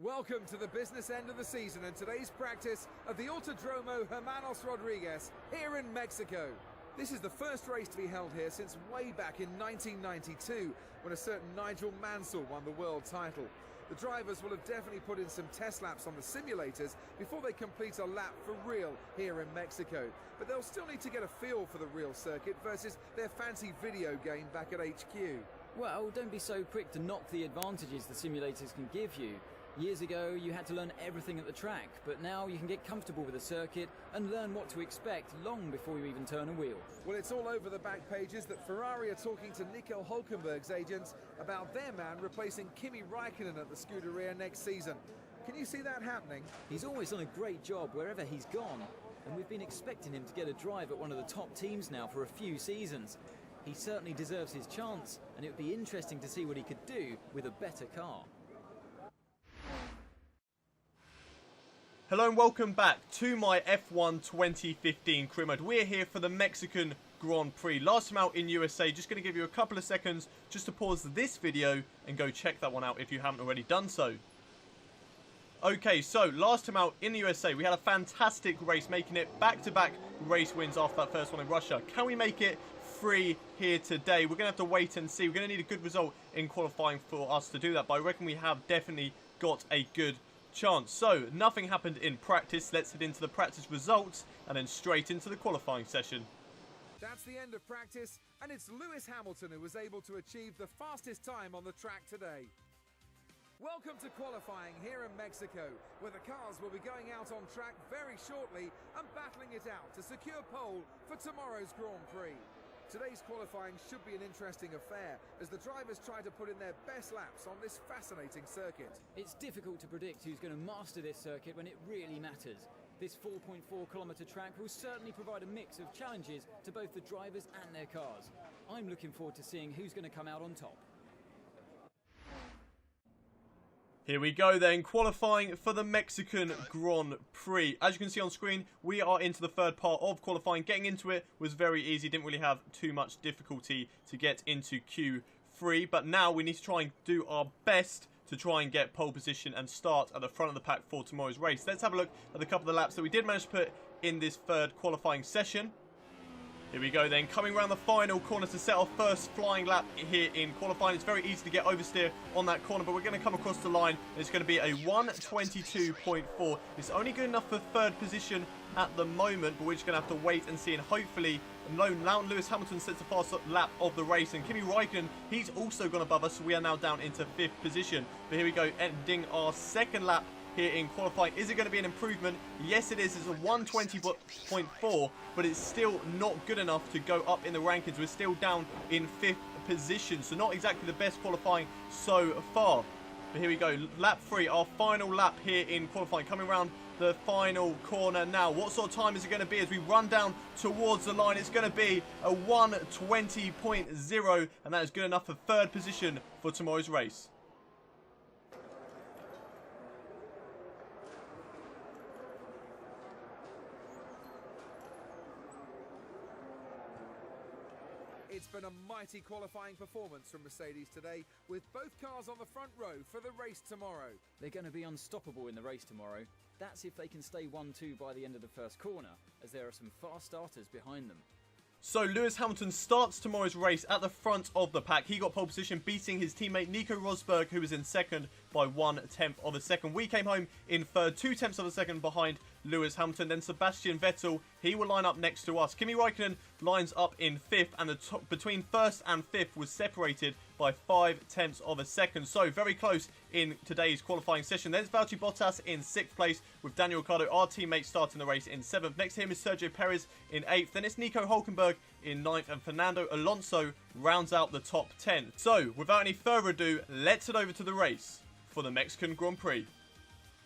Welcome to the business end of the season and today's practice of the Autodromo Hermanos Rodriguez here in Mexico. This is the first race to be held here since way back in 1992 when a certain Nigel Mansell won the world title. The drivers will have definitely put in some test laps on the simulators before they complete a lap for real here in Mexico. But they'll still need to get a feel for the real circuit versus their fancy video game back at HQ. Well, don't be so quick to knock the advantages the simulators can give you. Years ago, you had to learn everything at the track, but now you can get comfortable with the circuit and learn what to expect long before you even turn a wheel. Well, it's all over the back pages that Ferrari are talking to Nico Hülkenberg's agents about their man replacing Kimi Räikkönen at the Scuderia next season. Can you see that happening? He's always done a great job wherever he's gone, and we've been expecting him to get a drive at one of the top teams now for a few seasons. He certainly deserves his chance, and it would be interesting to see what he could do with a better car. Hello and welcome back to my F1 2015 career mode. We're here for the Mexican Grand Prix. Last time out in USA, just going to give you a couple of seconds just to pause this video and go check that one out if you haven't already done so. Okay, so last time out in the USA, we had a fantastic race, making it back-to-back race wins after that first one in Russia. Can we make it 3 here today? We're going to have to wait and see. We're going to need a good result in qualifying for us to do that, but I reckon we have definitely got a good chance. So, nothing happened in practice. Let's head into the practice results and then straight into the qualifying session. That's the end of practice, and it's Lewis Hamilton who was able to achieve the fastest time on the track today. Welcome to qualifying here in Mexico, where the cars will be going out on track very shortly and battling it out to secure pole for tomorrow's Grand Prix. Today's qualifying should be an interesting affair as the drivers try to put in their best laps on this fascinating circuit. It's difficult to predict who's going to master this circuit when it really matters. This 4.4 kilometre track will certainly provide a mix of challenges to both the drivers and their cars. I'm looking forward to seeing who's going to come out on top. Here we go then, qualifying for the Mexican Grand Prix. As you can see on screen, we are into the third part of qualifying. Getting into it was very easy, didn't really have too much difficulty to get into Q3. But now we need to try and do our best to try and get pole position and start at the front of the pack for tomorrow's race. Let's have a look at a couple of the laps that we did manage to put in this third qualifying session. Here we go then, coming around the final corner to set our first flying lap here in qualifying. It's very easy to get oversteer on that corner, but we're going to come across the line. It's going to be a 1:22.4. It's only good enough for third position at the moment, but we're just going to have to wait and see, and hopefully Lewis Hamilton sets the fast lap of the race, and Kimi Räikkönen, he's also gone above us, so we are now down into 5th position. But here we go, ending our second lap here in qualifying. Is it going to be an improvement? Yes, it is. It's a 1:20.4, but it's still not good enough to go up in the rankings. We're still down in 5th position, so not exactly the best qualifying so far. But here we go, lap 3, our final lap here in qualifying, coming around the final corner now. What sort of time is it going to be as we run down towards the line? It's going to be a 1:20.0, and that is good enough for third position for tomorrow's race. It's been a mighty qualifying performance from Mercedes today, with both cars on the front row for the race tomorrow. They're going to be unstoppable in the race tomorrow. That's if they can stay 1-2 by the end of the first corner, as there are some fast starters behind them. So Lewis Hamilton starts tomorrow's race at the front of the pack. He got pole position, beating his teammate Nico Rosberg, who was in second by 1/10 of a second. We came home in third, 2/10 of a second behind Lewis Hamilton. Then Sebastian Vettel, he will line up next to us. Kimi Räikkönen lines up in 5th, and the top between 1st and 5th was separated by 5/10 of a second. So very close in today's qualifying session. There's Valtteri Bottas in 6th place, with Daniil, our teammate, starting the race in 7th. Next to him is Sergio Perez in 8th. Then it's Nico Hülkenberg in 9th, and Fernando Alonso rounds out the top 10. So without any further ado, let's head over to the race for the Mexican Grand Prix.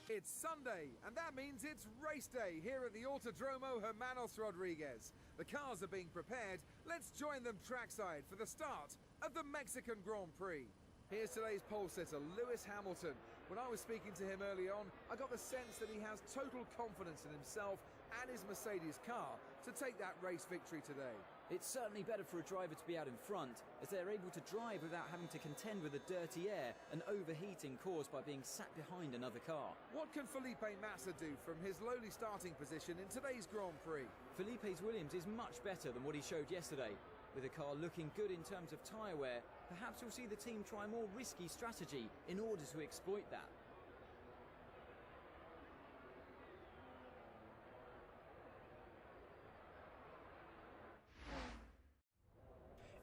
It's Sunday, and that means it's race day here at the Autodromo Hermanos Rodriguez. The cars are being prepared. Let's join them trackside for the start of the Mexican Grand Prix. Here's today's pole sitter, Lewis Hamilton. When I was speaking to him early on, I got the sense that he has total confidence in himself and his Mercedes car to take that race victory today. It's certainly better for a driver to be out in front, as they're able to drive without having to contend with the dirty air and overheating caused by being sat behind another car. What can Felipe Massa do from his lowly starting position in today's Grand Prix? Felipe's Williams is much better than what he showed yesterday. With the car looking good in terms of tyre wear, perhaps we'll see the team try a more risky strategy in order to exploit that.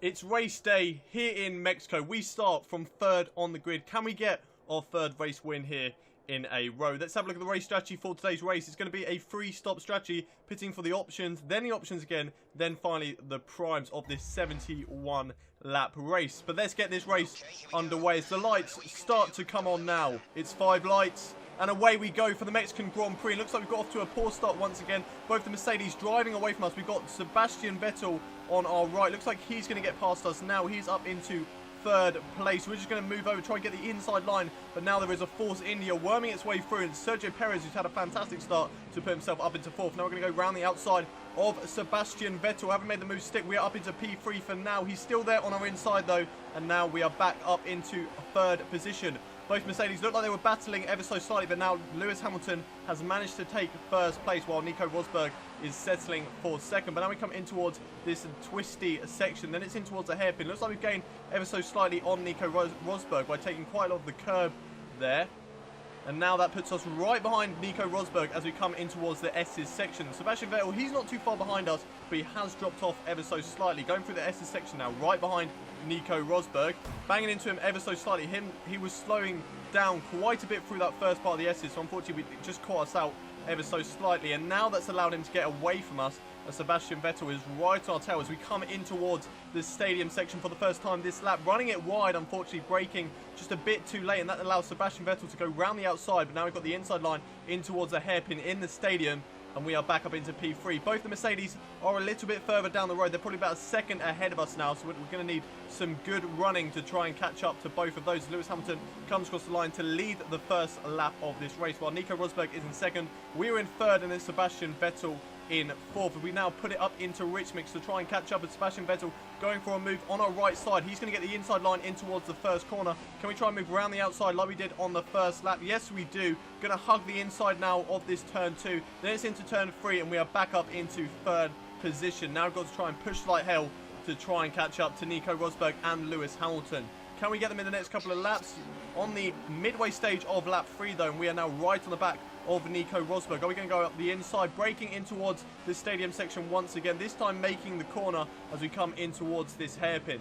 It's race day here in Mexico. We start from third on the grid. Can we get our third race win here in a row? Let's have a look at the race strategy for today's race. It's going to be a 3-stop strategy, pitting for the options, then the options again, then finally the primes of this 71 lap race. But let's get this race underway as the lights start to come on now. It's 5 lights. And away we go for the Mexican Grand Prix. Looks like we've got off to a poor start once again. Both the Mercedes driving away from us. We've got Sebastian Vettel on our right. Looks like he's going to get past us now. He's up into third place. We're just going to move over, try and get the inside line. But now there is a Force India worming its way through. And Sergio Perez, who's had a fantastic start, to put himself up into fourth. Now we're going to go round the outside of Sebastian Vettel. Haven't made the move stick. We are up into P3 for now. He's still there on our inside though. And now we are back up into third position. Both Mercedes looked like they were battling ever so slightly, but now Lewis Hamilton has managed to take first place while Nico Rosberg is settling for second. But now we come in towards this twisty section, then it's in towards the hairpin. Looks like we've gained ever so slightly on Nico Rosberg by taking quite a lot of the curb there. And now that puts us right behind Nico Rosberg as we come in towards the S's section. Sebastian Vettel, he's not too far behind us, but he has dropped off ever so slightly. Going through the S's section now, right behind Nico Rosberg. Banging into him ever so slightly. He was slowing down quite a bit through that first part of the S's, so unfortunately we just caught us out ever so slightly. And now that's allowed him to get away from us. Sebastian Vettel is right on our tail as we come in towards the stadium section for the first time this lap. Running it wide, unfortunately braking just a bit too late, and that allows Sebastian Vettel to go round the outside. But now we've got the inside line in towards the hairpin in the stadium, and we are back up into P3. Both the Mercedes are a little bit further down the road. They're probably about a second ahead of us now, so we're going to need some good running to try and catch up to both of those. Lewis Hamilton comes across the line to lead the first lap of this race, while Nico Rosberg is in second. We're in third, and then Sebastian Vettel in fourth. We now put it up into Rich Mix to try and catch up with Sebastian Vettel going for a move on our right side. He's going to get the inside line in towards the first corner. Can we try and move around the outside like we did on the first lap? Yes, we do. Going to hug the inside now of this turn 2. Then it's into turn 3, and we are back up into third position. Now we've got to try and push like hell to try and catch up to Nico Rosberg and Lewis Hamilton. Can we get them in the next couple of laps? On the midway stage of lap 3 though, and we are now right on the back of Nico Rosberg. Are we going to go up the inside, braking in towards the stadium section once again, this time making the corner as we come in towards this hairpin.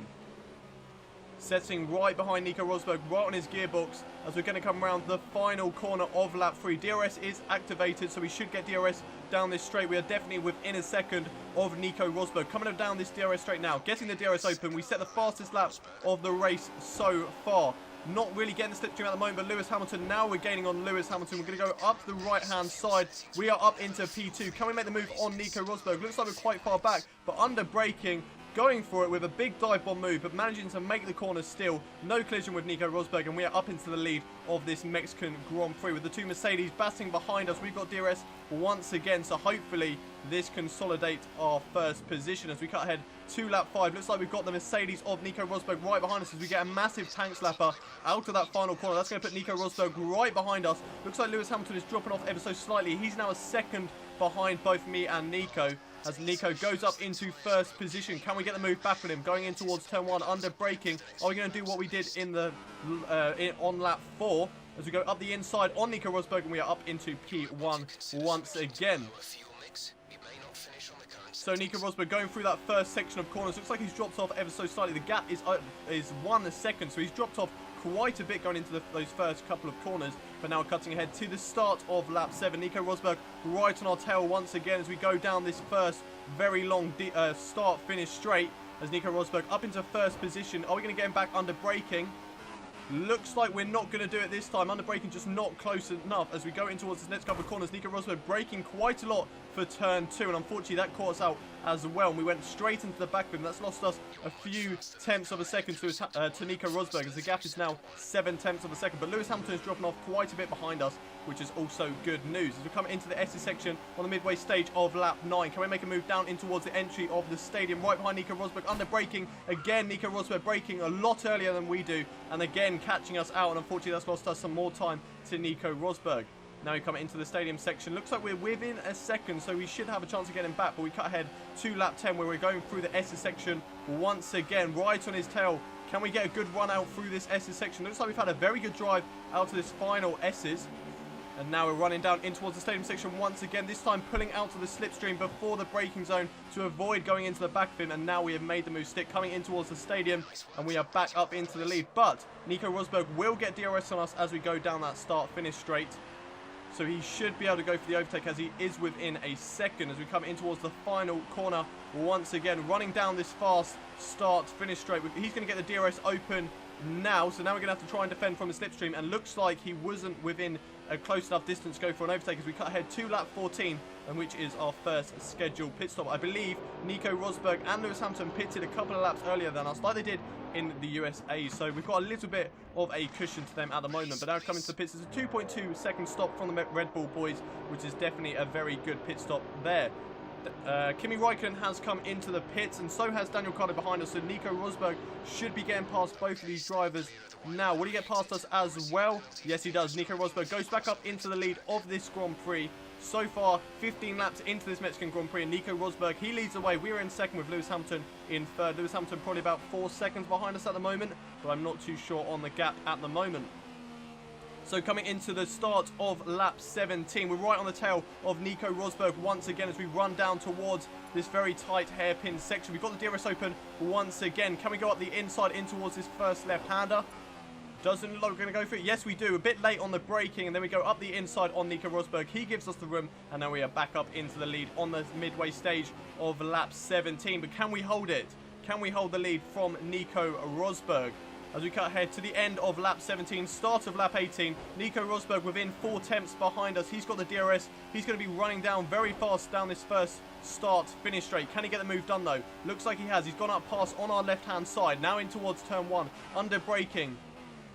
Setting right behind Nico Rosberg, right on his gearbox, as we're going to come around the final corner of lap 3. DRS is activated, so we should get DRS down this straight. We are definitely within a second of Nico Rosberg. Coming down this DRS straight now, getting the DRS open. We set the fastest lap of the race so far. Not really getting the slipstream at the moment, but Lewis Hamilton, now we're gaining on Lewis Hamilton. We're going to go up the right-hand side. We are up into P2. Can we make the move on Nico Rosberg? Looks like we're quite far back, but under braking, going for it with a big dive bomb move, but managing to make the corner still. No collision with Nico Rosberg, and we are up into the lead of this Mexican Grand Prix with the two Mercedes battling behind us. We've got DRS once again, so hopefully this consolidates our first position as we cut ahead to lap 5. Looks like we've got the Mercedes of Nico Rosberg right behind us as we get a massive tank slapper out of that final corner. That's going to put Nico Rosberg right behind us. Looks like Lewis Hamilton is dropping off ever so slightly. He's now a second behind both me and Nico as Nico goes up into first position. Can we get the move back on him? Going in towards turn 1 under braking. Are we going to do what we did in the on lap 4 as we go up the inside on Nico Rosberg, and we are up into P1 once again. So Nico Rosberg going through that first section of corners. Looks like he's dropped off ever so slightly. The gap is 1 second, so he's dropped off quite a bit going into those first couple of corners. But now cutting ahead to the start of lap 7. Nico Rosberg right on our tail once again as we go down this first very long start-finish straight. As Nico Rosberg up into first position. Are we going to get him back under braking? Looks like we're not going to do it this time. Under braking just not close enough as we go in towards this next couple of corners. Nico Rosberg braking quite a lot for turn 2, and unfortunately that caught us out as well, and we went straight into the back of him. That's lost us a few tenths of a second to Nico Rosberg, as the gap is now 7 tenths of a second. But Lewis Hamilton is dropping off quite a bit behind us, which is also good news. As we come into the SS section on the midway stage of lap 9, can we make a move down in towards the entry of the stadium? Right behind Nico Rosberg, under braking again. Nico Rosberg braking a lot earlier than we do, and again catching us out, and unfortunately that's lost us some more time to Nico Rosberg. Now we come into the stadium section. Looks like we're within a second, so we should have a chance of getting back, but we cut ahead to lap 10 where we're going through the SS section once again, right on his tail. Can we get a good run out through this SS section? Looks like we've had a very good drive out to this final S's. And now we're running down in towards the stadium section once again, this time pulling out of the slipstream before the braking zone to avoid going into the back of him. And now we have made the move stick, coming in towards the stadium, and we are back up into the lead. But Nico Rosberg will get DRS on us as we go down that start-finish straight. So he should be able to go for the overtake as he is within a second as we come in towards the final corner once again, running down this fast start-finish straight. He's going to get the DRS open now, so now we're going to have to try and defend from the slipstream, and looks like he wasn't within a close enough distance to go for an overtake as we cut ahead to lap 14, and which is our first scheduled pit stop. I believe Nico Rosberg and Lewis Hamilton pitted a couple of laps earlier than us, like they did in the USA, so we've got a little bit of a cushion to them at the moment. But now coming to the pits, it's a 2.2 second stop from the Red Bull boys, which is definitely a very good pit stop there. Kimi Räikkönen has come into the pits, and so has Daniil behind us, so Nico Rosberg should be getting past both of these drivers now. Will he get past us as well? Yes, he does. Nico Rosberg goes back up into the lead of this Grand Prix. So far, 15 laps into this Mexican Grand Prix, and Nico Rosberg, he leads the way. We're in second with Lewis Hamilton in third. Lewis Hamilton probably about 4 seconds behind us at the moment, but I'm not too sure on the gap at the moment. So coming into the start of lap 17, we're right on the tail of Nico Rosberg once again as we run down towards this very tight hairpin section. We've got the DRS open once again. Can we go up the inside in towards this first left-hander? Doesn't look like we're going to go for it. Yes, we do. A bit late on the braking, and then we go up the inside on Nico Rosberg. He gives us the room, and now we are back up into the lead on the midway stage of lap 17. But can we hold it? Can we hold the lead from Nico Rosberg? As we cut ahead to the end of lap 17, start of lap 18, Nico Rosberg within 4 tenths behind us. He's got the DRS. He's going to be running down very fast down this first start-finish straight. Can he get the move done, though? Looks like he has. He's gone up past on our left-hand side, now in towards turn 1, under braking.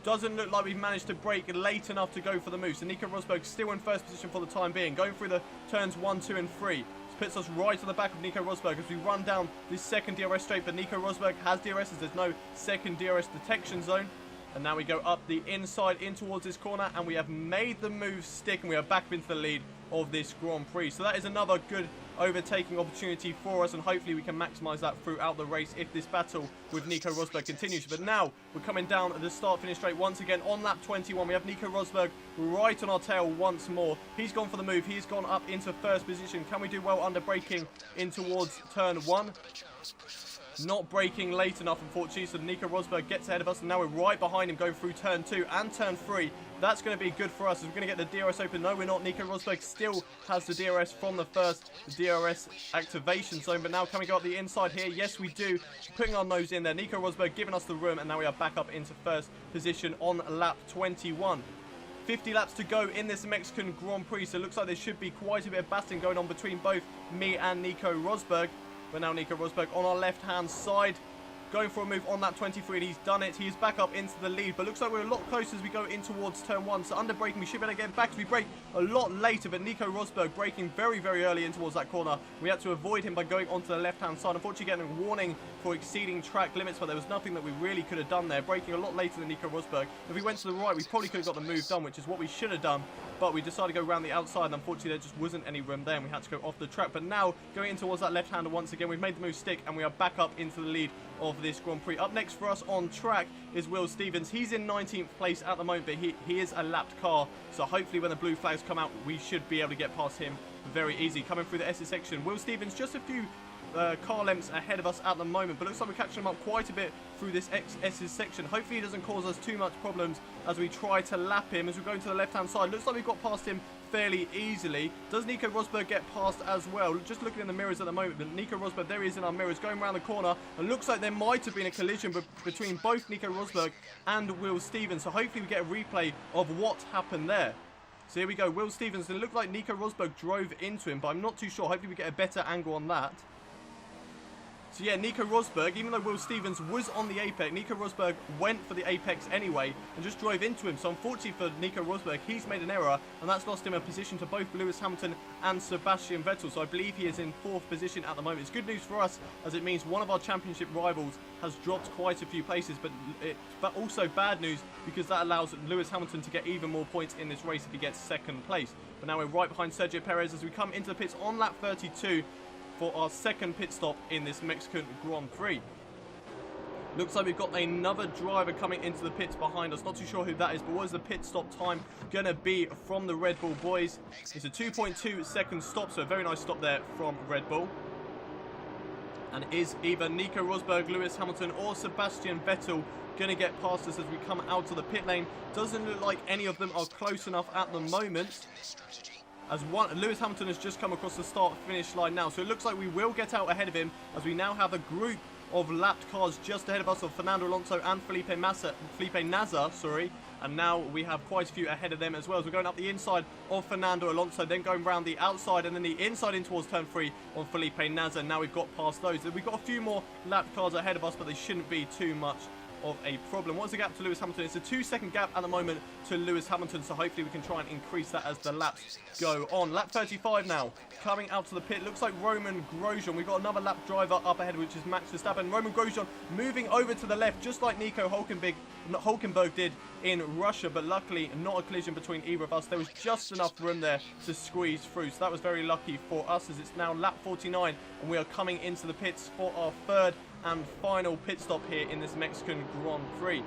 Doesn't look like we've managed to brake late enough to go for the move. So Nico Rosberg still in first position for the time being, going through the turns 1, 2, and 3. Puts us right on the back of Nico Rosberg as we run down this second DRS straight, but Nico Rosberg has DRS as there's no second DRS detection zone. And now we go up the inside in towards this corner, and we have made the move stick, and we are back into the lead of this Grand Prix. So that is another good overtaking opportunity for us, and hopefully we can maximise that throughout the race if this battle with Nico Rosberg continues. But now we're coming down the start-finish straight once again on lap 21. We have Nico Rosberg right on our tail once more. He's gone for the move. He's gone up into first position. Can we do well under braking in towards turn 1? Not braking late enough, unfortunately, so Nico Rosberg gets ahead of us, and now we're right behind him going through turn 2 and turn 3. That's going to be good for us as we're going to get the DRS open. No, we're not. Nico Rosberg still has the DRS from the first DRS activation zone, but now can we go up the inside here? Yes, we do. Putting our nose in there. Nico Rosberg giving us the room, and now we are back up into first position on lap 21. 50 laps to go in this Mexican Grand Prix, so it looks like there should be quite a bit of battling going on between both me and Nico Rosberg. But now Nico Rosberg on our left-hand side, going for a move on lap 23, and he's done it. He is back up into the lead, but looks like we're a lot closer as we go in towards turn 1. So under braking, we should be able to get back as we brake a lot later, but Nico Rosberg braking very, very early in towards that corner. We had to avoid him by going onto the left-hand side. Unfortunately, getting a warning for exceeding track limits, but there was nothing that we really could have done there. Braking a lot later than Nico Rosberg. If we went to the right, we probably could have got the move done, which is what we should have done. But we decided to go around the outside, and unfortunately there just wasn't any room there, and we had to go off the track. But now, going in towards that left-hander once again, we've made the move stick, and we are back up into the lead of this Grand Prix. Up next for us on track is Will Stevens. He's in 19th place at the moment, but he is a lapped car, so hopefully when the blue flags come out, we should be able to get past him very easy. Coming through the SS section, Will Stevens just a few car lengths ahead of us at the moment, but looks like we're catching him up quite a bit through this XS's section. Hopefully he doesn't cause us too much problems as we try to lap him as we go into the left-hand side. Looks like we've got past him fairly easily. Does Nico Rosberg get past as well? Just looking in the mirrors at the moment, but Nico Rosberg, there he is in our mirrors, going around the corner, and looks like there might have been a collision between both Nico Rosberg and Will Stevens, so hopefully we get a replay of what happened there. So here we go, Will Stevens. It looked like Nico Rosberg drove into him, but I'm not too sure. Hopefully we get a better angle on that. So yeah, Nico Rosberg, even though Will Stevens was on the apex, Nico Rosberg went for the apex anyway and just drove into him. So unfortunately for Nico Rosberg, he's made an error, and that's lost him a position to both Lewis Hamilton and Sebastian Vettel. So I believe he is in 4th position at the moment. It's good news for us, as it means one of our championship rivals has dropped quite a few places, but also bad news because that allows Lewis Hamilton to get even more points in this race if he gets 2nd place. But now we're right behind Sergio Perez as we come into the pits on lap 32. For our 2nd pit stop in this Mexican Grand Prix. Looks like we've got another driver coming into the pits behind us. Not too sure who that is, but what is the pit stop time going to be from the Red Bull boys? It's a 2.2 second stop, so a very nice stop there from Red Bull. And is either Nico Rosberg, Lewis Hamilton or Sebastian Vettel going to get past us as we come out of the pit lane? Doesn't look like any of them are close enough at the moment. As Lewis Hamilton has just come across the start-finish line now. So it looks like we will get out ahead of him as we now have a group of lapped cars just ahead of us of Fernando Alonso and Felipe Nasr. And now we have quite a few ahead of them as well. As we're going up the inside of Fernando Alonso, then going around the outside and then the inside in towards turn 3 on Felipe Nasr. Now we've got past those. We've got a few more lapped cars ahead of us, but they shouldn't be too much of a problem. What's the gap to Lewis Hamilton? It's a 2-second gap at the moment to Lewis Hamilton, so hopefully we can try and increase that as the laps go on. Lap 35 now, coming out to the pit. Looks like Roman Grosjean. We've got another lap driver up ahead, which is Max Verstappen. Roman Grosjean moving over to the left, just like Nico Hülkenberg did in Russia, but luckily not a collision between either of us. There was just enough room there to squeeze through, so that was very lucky for us, as it's now lap 49 and we are coming into the pits for our 3rd and final pit stop here in this Mexican Grand Prix.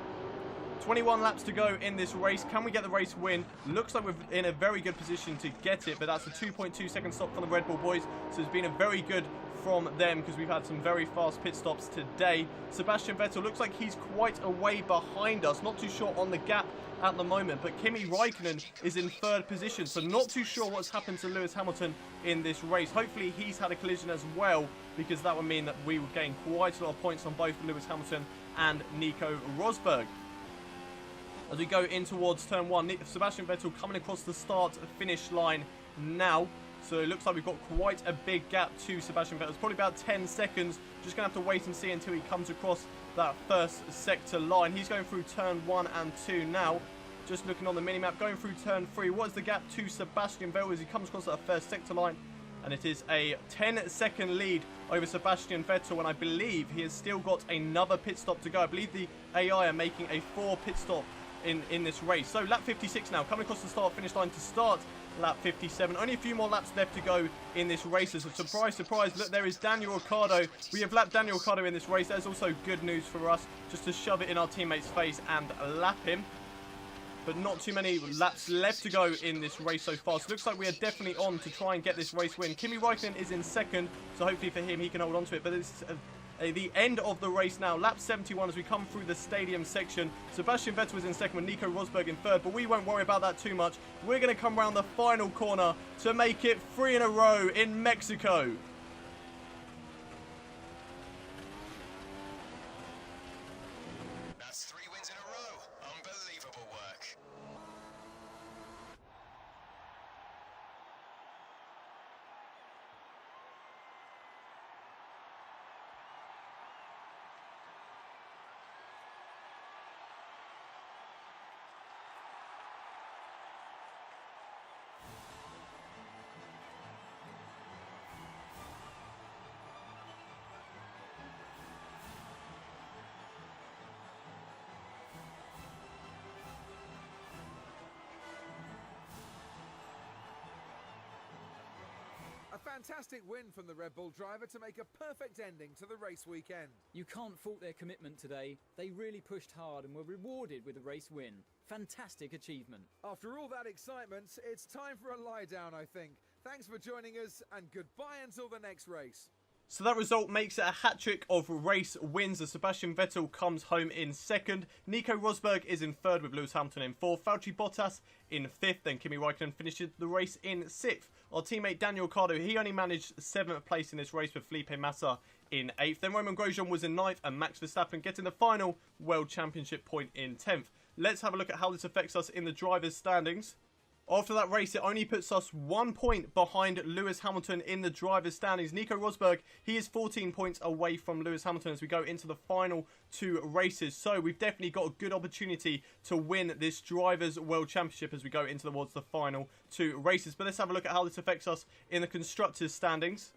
21 laps to go in this race. Can we get the race win? Looks like we're in a very good position to get it, but that's a 2.2 second stop from the Red Bull boys, so it's been a very good from them because we've had some very fast pit stops today. Sebastian Vettel looks like he's quite a way behind us. Not too sure on the gap at the moment, but Kimi Raikkonen is in 3rd position, so not too sure what's happened to Lewis Hamilton in this race. Hopefully he's had a collision as well, because that would mean that we would gain quite a lot of points on both Lewis Hamilton and Nico Rosberg. As we go in towards turn 1, Sebastian Vettel coming across the start-finish line now. So it looks like we've got quite a big gap to Sebastian Vettel. It's probably about 10 seconds. Just going to have to wait and see until he comes across that 1st sector line. He's going through turn 1 and 2 now. Just looking on the minimap, going through turn 3. What is the gap to Sebastian Vettel as he comes across that 1st sector line? And it is a 10-second lead over Sebastian Vettel, and I believe he has still got another pit stop to go. I believe the AI are making a 4 pit stop in this race. So lap 56 now, coming across the start-finish line to start lap 57. Only a few more laps left to go in this race. So surprise, surprise, look, there is Daniil Ricciardo. We have lapped Daniil Ricciardo in this race. That's also good news for us, just to shove it in our teammate's face and lap him. But not too many laps left to go in this race so far. So looks like we are definitely on to try and get this race win. Kimi Raikkonen is in 2nd, so hopefully for him he can hold on to it. But it's the end of the race now, lap 71 as we come through the stadium section. Sebastian Vettel is in 2nd with Nico Rosberg in 3rd, but we won't worry about that too much. We're going to come around the final corner to make it 3 in a row in Mexico. That's 3 wins in a row. Unbelievable work. A fantastic win from the Red Bull driver to make a perfect ending to the race weekend. You can't fault their commitment today. They really pushed hard and were rewarded with a race win. Fantastic achievement. After all that excitement, it's time for a lie down, I think. Thanks for joining us, and goodbye until the next race. So that result makes it a hat-trick of race wins as Sebastian Vettel comes home in second. Nico Rosberg is in third with Lewis Hamilton in fourth. Valtteri Bottas in fifth. Then Kimi Raikkonen finishes the race in sixth. Our teammate Daniil, he only managed seventh place in this race with Felipe Massa in eighth. Then Romain Grosjean was in ninth and Max Verstappen getting the final World Championship point in 10th. Let's have a look at how this affects us in the drivers' standings. After that race, it only puts us 1 point behind Lewis Hamilton in the drivers' standings. Nico Rosberg, he is 14 points away from Lewis Hamilton as we go into the final two races. So we've definitely got a good opportunity to win this Drivers' World Championship as we go into towards the final two races. But let's have a look at how this affects us in the constructors' standings.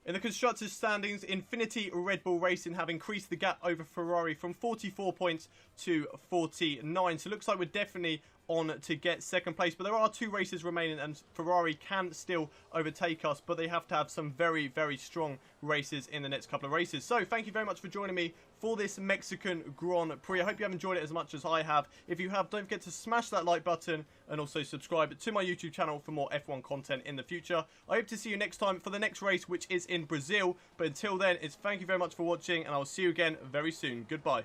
In the constructors' standings, Infinity Red Bull Racing have increased the gap over Ferrari from 44 points to 49. So it looks like we're definitely on to get second place, but there are two races remaining and Ferrari can still overtake us, but they have to have some very, very strong races in the next couple of races. So thank you very much for joining me for this Mexican Grand Prix. I hope you have enjoyed it as much as I have. If you have, don't forget to smash that like button and also subscribe to my YouTube channel for more F1 content in the future. I hope to see you next time for the next race, which is in Brazil, but until then, it's thank you very much for watching and I'll see you again very soon. Goodbye.